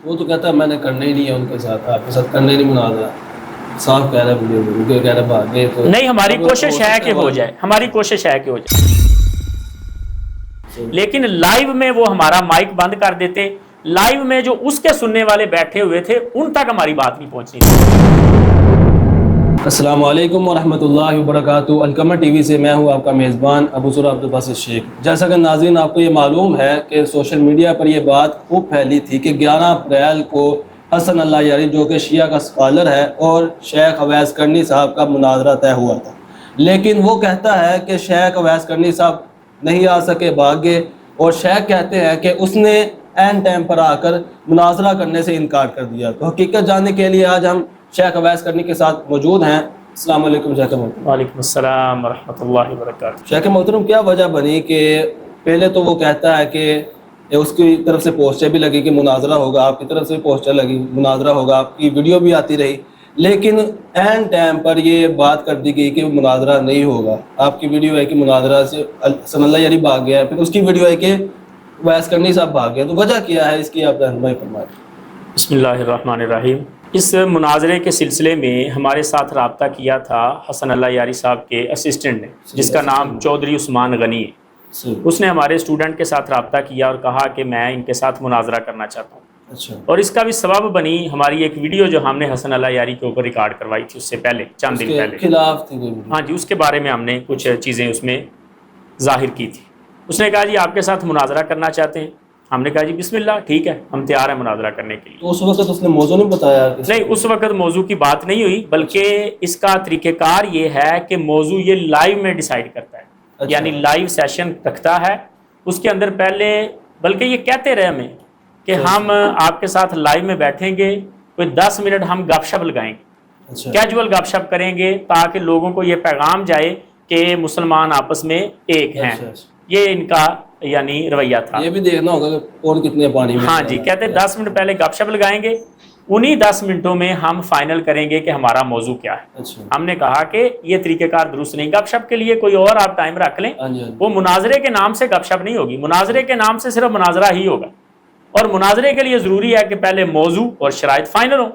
وہ تو کہتا ہے میں نے کرنا ہی نہیں ہے ان کے ساتھ، آپ کے ساتھ کرنا ہی نہیں مناظرہ، صاف کہہ رہا ہے ویڈیو کہہ رہا ہے بھاگ گئے تو نہیں، ہماری کوشش ہے کہ ہو جائے، ہماری کوشش ہے کہ ہو جائے، لیکن لائیو میں وہ ہمارا مائک بند کر دیتے، لائیو میں جو اس کے سننے والے بیٹھے ہوئے تھے ان تک ہماری بات نہیں پہنچنی تھی۔ السلام علیکم ورحمۃ اللہ وبرکاتہ، القمر ٹی وی سے میں ہوں آپ کا میزبان ابو ذر عبدالباسط شیخ۔ جیسا کہ ناظرین آپ کو یہ معلوم ہے کہ سوشل میڈیا پر یہ بات خوب پھیلی تھی کہ 11 اپریل کو حسن اللہ یاری جو کہ شیعہ کا اسکالر ہے اور شیخ اویس کرنی صاحب کا مناظرہ طے ہوا تھا، لیکن وہ کہتا ہے کہ شیخ اویس کرنی صاحب نہیں آ سکے، بھاگ گئے، اور شیخ کہتے ہیں کہ اس نے عین ٹائم پر آ کر مناظرہ کرنے سے انکار کر دیا۔ تو حقیقت جاننے کے لیے آج ہم شیخ اویس کرنی کے ساتھ موجود ہیں۔ السلام علیکم شیخ محترم۔ وعلیکم السلام ورحمۃ اللہ وبرکاتہ۔ شیخ محترم، کیا وجہ بنی کہ پہلے تو وہ کہتا ہے کہ اس کی طرف سے پوسٹر بھی لگی کہ مناظرہ ہوگا، آپ کی طرف سے بھی پوسٹر لگی مناظرہ ہوگا، آپ کی ویڈیو بھی آتی رہی، لیکن عین ٹائم پر یہ بات کر دی گئی کہ مناظرہ نہیں ہوگا؟ آپ کی ویڈیو ہے کہ مناظرہ سے حسن اللہ یاری بھاگ گیا ہے، پھر اس کی ویڈیو ہے کہ اویس کرنی صاحب بھاگ گئے، تو وجہ کیا ہے اس کی آپ رہنمائی فرمائیں۔ بسم اللہ الرحمن الرحیم۔ اس مناظرے کے سلسلے میں ہمارے ساتھ رابطہ کیا تھا حسن اللہ یاری صاحب کے اسسٹنٹ نے، جس کا نام چودھری عثمان غنی ہے۔ اس نے ہمارے اسٹوڈنٹ کے ساتھ رابطہ کیا اور کہا کہ میں ان کے ساتھ مناظرہ کرنا چاہتا ہوں۔ اچھا۔ اور اس کا بھی سبب بنی ہماری ایک ویڈیو جو ہم نے حسن اللہ یاری کے اوپر ریکارڈ کروائی تھی اس سے پہلے چند دن پہلے، خلاف تھی کوئی؟ ہاں جی، اس کے بارے میں ہم نے کچھ چیزیں اس میں ظاہر کی تھی۔ اس نے کہا جی آپ کے ساتھ مناظرہ کرنا چاہتے ہیں؟ ہم نے کہا جی بسم اللہ، ٹھیک ہے، ہم تیار ہیں مناظرہ کرنے کے لیے۔ تو اس وقت اس نے موضوع نہیں بتایا؟ نہیں، اس وقت موضوع کی بات نہیں ہوئی، بلکہ اس کا طریقہ کار یہ ہے کہ موضوع یہ لائیو میں ڈیسائیڈ کرتا ہے، یعنی لائیو سیشن رکھتا ہے، اس کے اندر پہلے بلکہ یہ کہتے رہے ہمیں کہ ہم آپ کے ساتھ لائیو میں بیٹھیں گے، کوئی 10 منٹ ہم گپ شپ لگائیں گے، کیجول گپ شپ کریں گے تاکہ لوگوں کو یہ پیغام جائے کہ مسلمان آپس میں ایک ہیں۔ یہ ان کا یعنی رویہ تھا۔ یہ بھی دیکھنا ہوگا کہ کون کتنے پانی میں۔ ہاں جی، کہتے 10 منٹ پہلے گپ شپ لگائیں گے، انہی 10 منٹوں میں ہم فائنل کریں گے کہ ہمارا موضوع کیا ہے۔ ہم نے کہا کہ یہ طریقہ کار درست نہیں، گپ شپ کے لیے کوئی اور آپ ٹائم رکھ لیں، وہ مناظرے کے نام سے گپ شپ نہیں ہوگی، مناظرے کے نام سے صرف مناظرہ ہی ہوگا، اور مناظرے کے لیے ضروری ہے کہ پہلے موضوع اور شرائط فائنل ہو۔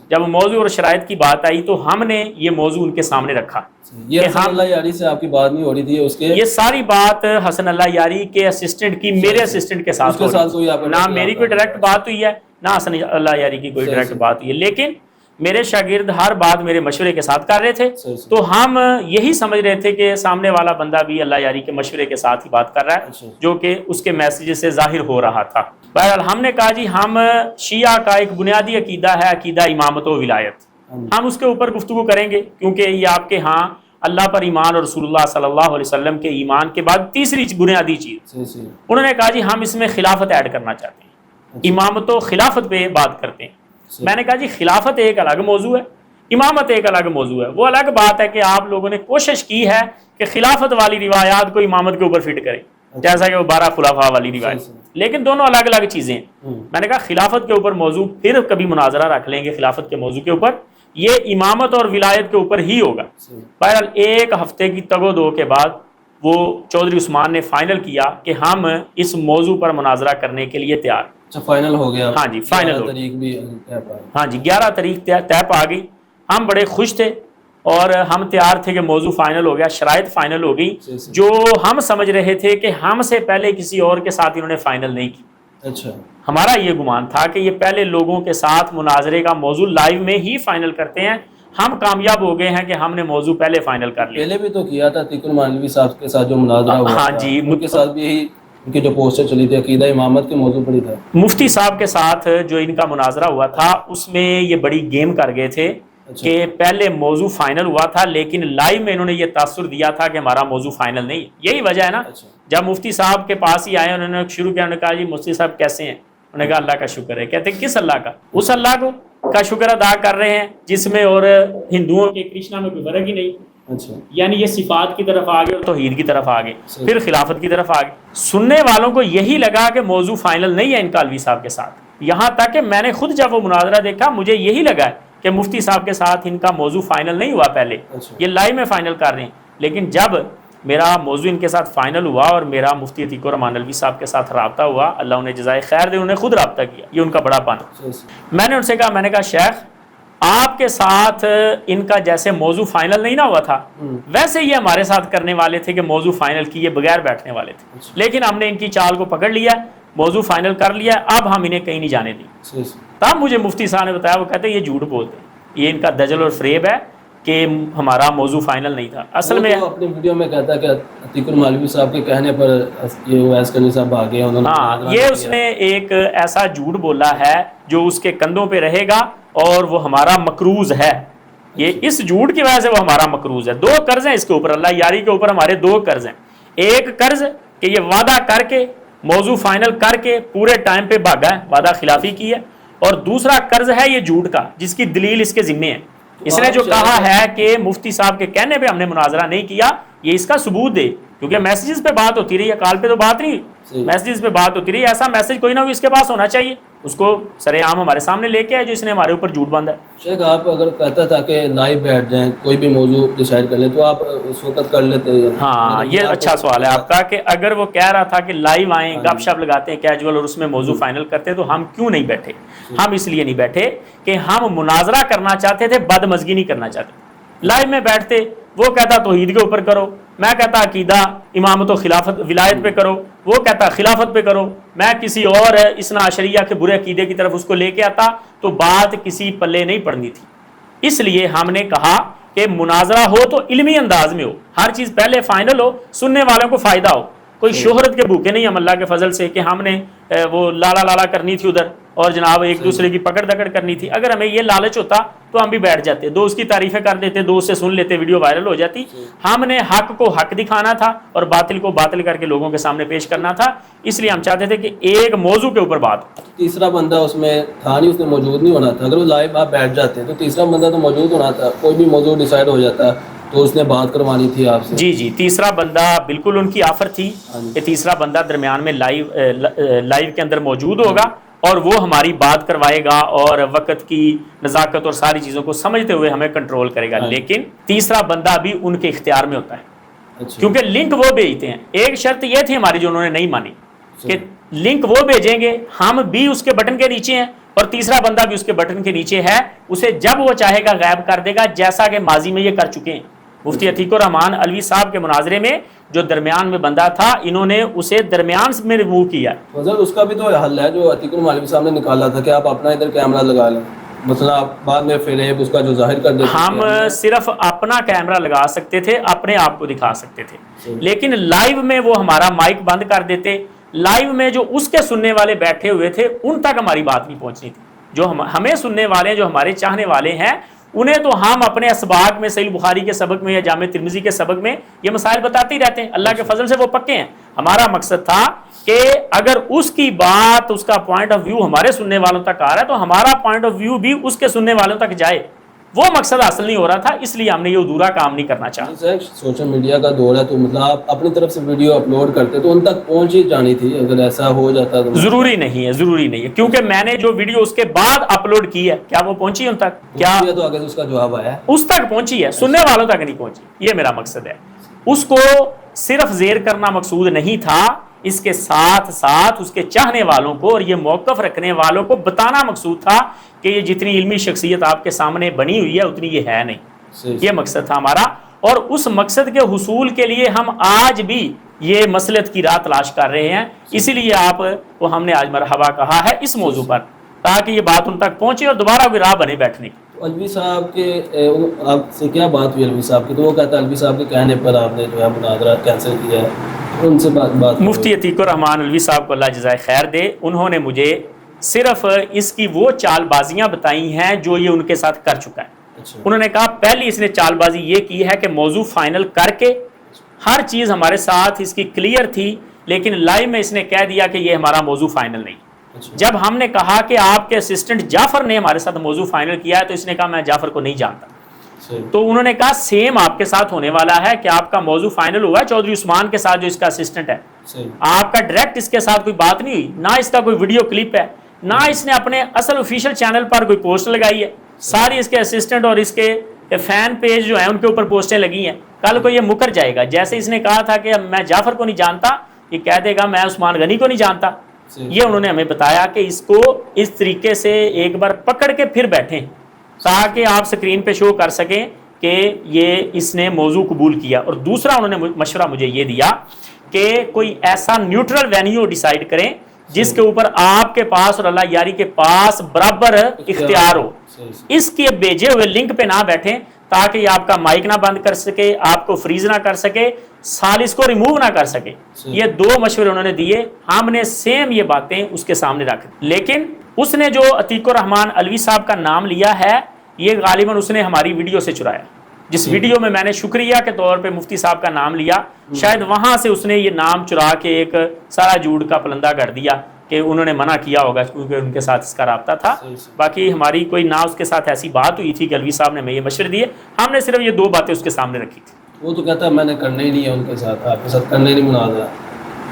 جب موضوع اور شرائط کی بات آئی تو ہم نے یہ موضوع ان کے سامنے رکھا۔ یہ حسن اللہ یاری سے آپ کی بات نہیں ہو رہی تھی؟ اس کے یہ ساری بات حسن اللہ یاری کے اسسٹنٹ کی میرے اسسٹنٹ کے ساتھ ہو رہی ہے، نہ میری کوئی ڈائریکٹ بات ہوئی ہے نہ حسن اللہ یاری کی کوئی ڈائریکٹ بات ہوئی ہے، لیکن میرے شاگرد ہر بات میرے مشورے کے ساتھ کر رہے تھے، تو ہم یہی سمجھ رہے تھے کہ سامنے والا بندہ بھی اللہ یاری کے مشورے کے ساتھ ہی بات کر رہا ہے، جو کہ اس کے میسیج سے ظاہر ہو رہا تھا۔ بہرحال ہم نے کہا جی ہم شیعہ کا ایک بنیادی عقیدہ ہے عقیدہ امامت و ولایت، ہم اس کے اوپر گفتگو کریں گے، کیونکہ یہ آپ کے ہاں اللہ پر ایمان اور رسول اللہ صلی اللہ علیہ وسلم کے ایمان کے بعد تیسری بنیادی چیز۔ انہوں نے کہا جی ہم اس میں خلافت ایڈ کرنا چاہتے ہیں، امامت و خلافت پہ بات کرتے ہیں۔ میں نے کہا جی خلافت ایک الگ موضوع ہے، امامت ایک الگ موضوع ہے، وہ الگ بات ہے کہ آپ لوگوں نے کوشش کی ہے کہ خلافت والی روایات کو امامت کے اوپر فٹ کریں، جیسا کہ وہ 12 خلفاء والی روایت، لیکن دونوں الگ الگ چیزیں ہیں۔ میں نے کہا خلافت کے اوپر موضوع پھر کبھی مناظرہ رکھ لیں گے، خلافت کے موضوع کے اوپر، یہ امامت اور ولایت کے اوپر ہی ہوگا۔ بہرحال ایک ہفتے کی تگ و دو کے بعد وہ چودھری عثمان نے فائنل کیا کہ ہم اس موضوع پر مناظرہ کرنے کے لیے تیار۔ اچھا، فائنل ہو گیا؟ ہاں جی، فائنل ہو گیا۔ ہاں جی، 11 تاریخ طے پا گئی، ہم بڑے خوش تھے اور ہم تیار تھے کہ موضوع فائنل ہو گیا، شرائط فائنل ہو گئی، جو ہم سمجھ رہے تھے کہ ہم سے پہلے کسی اور کے ساتھ انہوں نے فائنل نہیں کی۔ اچھا، ہمارا یہ گمان تھا کہ یہ پہلے لوگوں کے ساتھ مناظرے کا موضوع لائیو میں ہی فائنل کرتے ہیں، ہم کامیاب ہو گئے ہیں کہ ہم نے موضوع پہلے فائنل کر لیا۔ پہلے بھی تو کیا تھا تیقن مانوی صاحب کے ساتھ جو مناظرہ ہوا، ہاں جی، ان کے ساتھ بھی یہی ان کی جو پوسٹر چلی تھی عقیدہ امامت کے موضوع پر ہی تھا۔ مفتی صاحب کے ساتھ جو ان کا مناظرہ ہوا تھا اس میں یہ بڑی گیم کر گئے تھے کہ پہلے موضوع فائنل ہوا تھا، لیکن لائیو میں انہوں نے یہ تاثر دیا تھا کہ ہمارا موضوع فائنل نہیں ہے۔ یہی وجہ ہے نا، جب مفتی صاحب کے پاس ہی آئے انہوں نے شروع کیا، انہوں نے کہا جی مفتی صاحب کیسے ہیں؟ انہوں نے کہا اللہ کا شکر ہے۔ کہتے ہیں کس اللہ کا؟ اس اللہ کو کا شکر ادا کر رہے ہیں جس میں اور ہندوؤں کے کرشنا میں کوئی فرق ہی نہیں، یعنی یہ صفات کی طرف آگے اور توحید کی طرف آگے، پھر خلافت کی طرف آگے۔ سننے والوں کو یہی لگا کہ موضوع فائنل نہیں ہے ان کا الوی صاحب کے ساتھ، یہاں تک کہ میں نے خود جب وہ مناظرہ دیکھا مجھے یہی لگا کہ مفتی صاحب کے ساتھ ان کا موضوع فائنل نہیں ہوا، پہلے یہ لائیو میں فائنل کر رہے ہیں، لیکن جب میرا موضوع ان کے ساتھ فائنل ہوا اور میرا مفتی عتیق الرحمان الوی صاحب کے ساتھ رابطہ ہوا. اللہ انہیں جزائے خیر دے, انہوں نے خود رابطہ کیا, یہ ان کا بڑا پن. میں نے ان سے کہا, میں نے کہا شیخ آپ کے ساتھ ان کا جیسے موضوع فائنل نہیں نہ ہوا تھا ویسے یہ ہمارے ساتھ کرنے والے تھے کہ موضوع فائنل کیے بغیر بیٹھنے والے تھے, لیکن ہم نے ان کی چال کو پکڑ لیا, موضوع فائنل کر لیا, اب ہم انہیں کہیں نہیں جانے دیں. تب مجھے مفتی صاحب نے بتایا, وہ کہتے ہیں یہ جھوٹ بولتے ہیں, یہ ان کا دجل اور فریب ہے کہ ہمارا موضوع فائنل نہیں تھا. اصل میں اپنی ویڈیو میں کہتا ہے کہ عتیق الرحمان صاحب کے کہنے پر یہ اویس کرنی صاحب آ گئے, ہاں یہ اس نے ایک ایسا جھوٹ بولا ہے جو اس کے کندھوں پہ رہے گا اور وہ ہمارا مقروض ہے. یہ اس جھوٹ کی وجہ سے وہ ہمارا مقروض ہے. 2 قرض ہیں اس کے اوپر, اللہ یاری کے اوپر ہمارے 2 قرض ہیں. ایک قرض کہ یہ وعدہ کر کے موضوع فائنل کر کے پورے ٹائم پہ بھاگا ہے, وعدہ خلافی کی ہے, اور دوسرا قرض ہے یہ جھوٹ کا جس کی دلیل اس کے ذمے ہے. اس نے جو کہا ہے کہ مفتی صاحب کے کہنے پہ ہم نے مناظرہ نہیں کیا, یہ اس کا ثبوت دے, کیونکہ میسیجز پہ بات ہوتی رہی ہے, کال پہ تو بات نہیں, میسیجز پہ بات ہوتی رہی. ایسا میسیج کوئی نہ کوئی اس کے پاس ہونا چاہیے, اس کو سر عام ہمارے سامنے لے کے آئے جو اس نے ہمارے اوپر جھوٹ باندھا ہے. شیخ آپ اگر کہتا تھا کہ لائیو بیٹھ جائیں, کوئی بھی موضوع ڈیسائیڈ کر لیں, تو آپ اس وقت کر لیتے ہیں؟ ہاں یہ اچھا سوال ہے آپ کا, کہ اگر وہ کہہ رہا تھا کہ لائیو آئیں, گپ شپ لگاتے ہیں کیجول اور اس میں موضوع فائنل کرتے ہیں, تو ہم کیوں نہیں بیٹھے؟ ہم اس لیے نہیں بیٹھے کہ ہم مناظرہ کرنا چاہتے تھے, بدمزگی نہیں کرنا چاہتے. لائیو میں بیٹھتے, وہ کہتا توحید کے اوپر کرو, میں کہتا عقیدہ امامت و خلافت ولایت پہ کرو, وہ کہتا خلافت پہ کرو, میں کسی اور اثنا عشریہ کے برے عقیدے کی طرف اس کو لے کے آتا, تو بات کسی پلے نہیں پڑنی تھی. اس لیے ہم نے کہا کہ مناظرہ ہو تو علمی انداز میں ہو, ہر چیز پہلے فائنل ہو, سننے والوں کو فائدہ ہو. کوئی شہرت کے بھوکے نہیں ہم اللہ کے فضل سے کہ ہم نے وہ لالا لالا کرنی تھی ادھر اور جناب ایک دوسرے کی پکڑ دکڑ کرنی تھی. اگر ہمیں یہ لالچ ہوتا تو ہم بھی بیٹھ جاتے, 2 اس کی تعریفیں کر دیتے, 2 اس سے سن لیتے, ویڈیو وائرل ہو جاتی. ہم نے حق کو حق دکھانا تھا اور باطل کو باطل کر کے لوگوں کے سامنے پیش کرنا تھا. اس لیے ہم چاہتے تھے کہ ایک موضوع کے اوپر بات ہو. تیسرا بندہ اس میں تھا نہیں, اس میں موجود نہیں ہونا تھا. اگر وہ لائیو آپ بیٹھ جاتے ہیں تو تیسرا بندہ تو موجود ہونا تھا, کوئی بھی موضوع ڈیسائیڈ ہو جاتا, تو اس نے بات کروانی تھی آپ سے. جی تیسرا بندہ بالکل ان کی آفر تھی کہ تیسرا بندہ درمیان میں لائیو کے اندر موجود ہوگا اور وہ ہماری بات کروائے گا اور وقت کی نزاکت اور ساری چیزوں کو سمجھتے ہوئے ہمیں کنٹرول کرے گا. لیکن تیسرا بندہ بھی ان کے اختیار میں ہوتا ہے, کیونکہ لنک وہ بھیجتے ہیں. ایک شرط یہ تھی ہماری جو انہوں نے نہیں مانی, کہ لنک وہ بھیجیں گے, ہم بھی اس کے بٹن کے نیچے ہیں اور تیسرا بندہ بھی اس کے بٹن کے نیچے ہے, اسے جب وہ چاہے گا غائب کر دے گا, جیسا کہ ماضی میں یہ کر چکے ہیں. مفتی عتیق الرحمان الوی صاحب کے مناظرے میں جو درمیان میں بندہ تھا, انہوں نے اسے درمیان میں ریموو کیا. حضرت اس کا بھی تو حل ہے جو عتیق الرحمان الوی صاحب نے نکالا تھا, کہ آپ اپنا ادھر کیمرہ لگا لیں, مثلا بعد میں فریب اس کا جو ظاہر کر دیتے. ہم صرف اپنا کیمرہ لگا سکتے تھے, اپنے آپ کو دکھا سکتے تھے, لیکن لائیو میں وہ ہمارا مائک بند کر دیتے. لائیو میں جو اس کے سننے والے بیٹھے ہوئے تھے ان تک ہماری بات نہیں پہنچنی تھی. جو ہمیں سننے والے ہیں, جو ہمارے چاہنے والے ہیں, انہیں تو ہم اپنے اسباق میں, صحیح بخاری کے سبق میں یا جامع ترمذی کے سبق میں یہ مسائل بتاتے ہی رہتے ہیں. اللہ کے فضل سے وہ پکے ہیں. ہمارا مقصد تھا کہ اگر اس کی بات, اس کا پوائنٹ آف ویو ہمارے سننے والوں تک آ رہا ہے تو ہمارا پوائنٹ آف ویو بھی اس کے سننے والوں تک جائے. وہ مقصد حاصل نہیں ہو رہا تھا, اس لیے ہم نے یہ ادھورا کام نہیں کرنا چاہا. سوشل میڈیا کا دور ہے, تو مطلب آپ اپنی طرف سے ویڈیو اپلوڈ کرتے تو ان تک پہنچ ہی جانی تھی. اگر ایسا ہو جاتا تو ضروری نہیں ہے, کیونکہ میں نے جو ویڈیو اس کے بعد اپلوڈ کی ہے, کیا وہ پہنچی ان تک؟ کیا تو اگر اس کا جواب آیا اس تک پہنچی ہے, سننے والوں تک نہیں پہنچی. یہ میرا مقصد ہے. اس کو صرف زیر کرنا مقصود نہیں تھا, اس کے ساتھ ساتھ اس کے چاہنے والوں کو اور یہ موقف رکھنے والوں کو بتانا مقصود تھا کہ یہ جتنی علمی شخصیت آپ کے سامنے بنی ہوئی ہے اتنی یہ ہے نہیں. یہ مقصد تھا ہمارا, اور اس مقصد کے حصول کے لیے ہم آج بھی یہ مسلط کی راہ تلاش کر رہے ہیں. اسی لیے آپ کو ہم نے آج مرحبا کہا ہے اس موضوع پر, تاکہ یہ بات ان تک پہنچے اور دوبارہ کوئی راہ بنے بیٹھنے کی. الوی صاحب کے آپ سے کیا بات ہوئی الوی صاحب کی؟ تو وہ کہتا ہے الوی صاحب کے کہنے پر آپ نے جو ہے مناظرہ کینسل کیا ہے, ان سے بات مفتی عتیق الرحمان الوی صاحب کو اللہ جزائے خیر دے, انہوں نے مجھے صرف اس کی وہ چال بازیاں بتائی ہیں جو یہ ان کے ساتھ کر چکا ہے. انہوں نے کہا پہلی اس نے چال بازی یہ کی ہے کہ موضوع فائنل کر کے ہر چیز ہمارے ساتھ اس کی کلیئر تھی, لیکن لائیو میں اس نے کہہ دیا کہ یہ ہمارا موضوع فائنل نہیں. جب ہم نے کہا کہ آپ کے اسسٹنٹ جعفر نے ہمارے ساتھ موضوع فائنل کیا ہے, تو اس نے کہا میں جعفر کو نہیں جانتا. تو انہوں نے کہا سیم آپ کے ساتھ ہونے والا ہے کہ آپ کا موضوع فائنل ہوا ہے چودھری عثمان کے ساتھ جو اس کا اسسٹنٹ ہے. آپ کا ڈائریکٹ اس کے ساتھ کوئی بات نہیں ہوئی, نہ اس کا کوئی ویڈیو کلپ ہے, نہ اس نے اپنے اصل آفیشیل چینل پر کوئی پوسٹ لگائی ہے. ساری اس کے اسسٹنٹ اور اس کے کہ فین پیج جو ہیں ان کے اوپر پوسٹیں لگی ہیں، کل کو یہ مکر جائے گا، جیسے اس نے کہا تھا کہ میں جعفر کو نہیں جانتا، یہ کہہ دے گا میں عثمان غنی کو نہیں جانتا۔ یہ انہوں نے ہمیں بتایا کہ اس کو اس طریقے سے ایک بار پکڑ کے پھر بیٹھیں تاکہ آپ سکرین پہ شو کر سکیں کہ یہ اس نے موضوع قبول کیا۔ اور دوسرا انہوں نے مشورہ مجھے یہ دیا کہ کوئی ایسا نیوٹرل وینیو ڈیسائیڈ کریں جس کے اوپر آپ کے پاس اور اللہ یاری کے پاس برابر اختیار ہو، اس کے بھیجے ہوئے لنک پہ نہ بیٹھیں تاکہ یہ آپ کا مائک نہ بند کر سکے، آپ کو فریز نہ کر سکے، سالس کو ریموو نہ کر سکے۔ یہ دو مشورے انہوں نے دیے، ہم نے سیم یہ باتیں اس کے سامنے رکھ دی، لیکن اس نے جو عتیق الرحمان علوی صاحب کا نام لیا ہے یہ غالباً اس نے ہماری ویڈیو سے چرایا، جس ویڈیو میں میں نے شکریہ کے طور پہ مفتی صاحب کا نام لیا، شاید وہاں سے اس نے یہ نام چرا کے ایک سارا جھوٹ کا پلندہ کر دیا کہ انہوں نے منع کیا ہوگا کیونکہ ان کے ساتھ اس کا رابطہ تھا۔ باقی ہماری کوئی نہ اس کے ساتھ ایسی بات ہوئی تھی کہ علوی صاحب نے ہمیں یہ مشورے دیے، ہم نے صرف یہ دو باتیں اس کے سامنے رکھی تھی۔ وہ تو کہتا ہے میں نے کرنا ہی نہیں ہے ان کے ساتھ، آپ کے ساتھ کرنا ہی نہیں مناظرہ،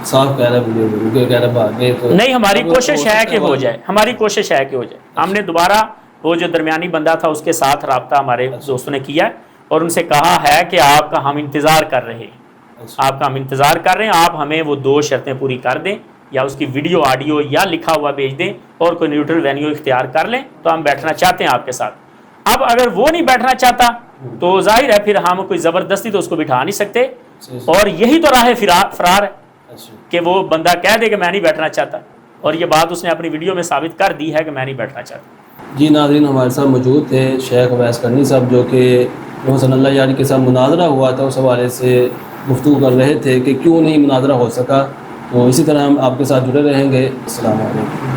صاف کہہ رہا ہے مجھے، کہہ رہا بھاگے تو نہیں، ہماری کوشش ہے کہ ہو جائے، ہماری کوشش ہے کہ ہو جائے۔ ہم نے دوبارہ وہ جو درمیانی بندہ تھا اس کے ساتھ رابطہ ہمارے دوستوں نے کیا اور ان سے کہا ہے کہ آپ کا ہم انتظار کر رہے ہیں، آپ کا ہم انتظار کر رہے ہیں، آپ ہمیں وہ دو شرطیں پوری کر دیں، یا اس کی ویڈیو آڈیو یا لکھا ہوا بھیج دیں اور کوئی نیوٹرل وینیو اختیار کر لیں تو ہم بیٹھنا چاہتے ہیں آپ کے ساتھ۔ اب اگر وہ نہیں بیٹھنا چاہتا تو ظاہر ہے پھر ہم کوئی زبردستی تو اس کو بٹھا نہیں سکتے، اور یہی تو راہ فرار ہے کہ وہ بندہ کہہ دے کہ میں نہیں بیٹھنا چاہتا، اور یہ بات اس نے اپنی ویڈیو میں ثابت کر دی ہے کہ میں نہیں بیٹھنا چاہتا۔ جی ناظرین، ہمارے ساتھ موجود تھے شیخ اویس کرنی صاحب جو کہ حسن اللہ یاری کے ساتھ مناظرہ ہوا تھا، اس حوالے سے گفتگو کر رہے تھے کہ کیوں نہیں مناظرہ ہو سکا۔ تو اسی طرح ہم آپ کے ساتھ جڑے رہیں گے۔ السلام علیکم۔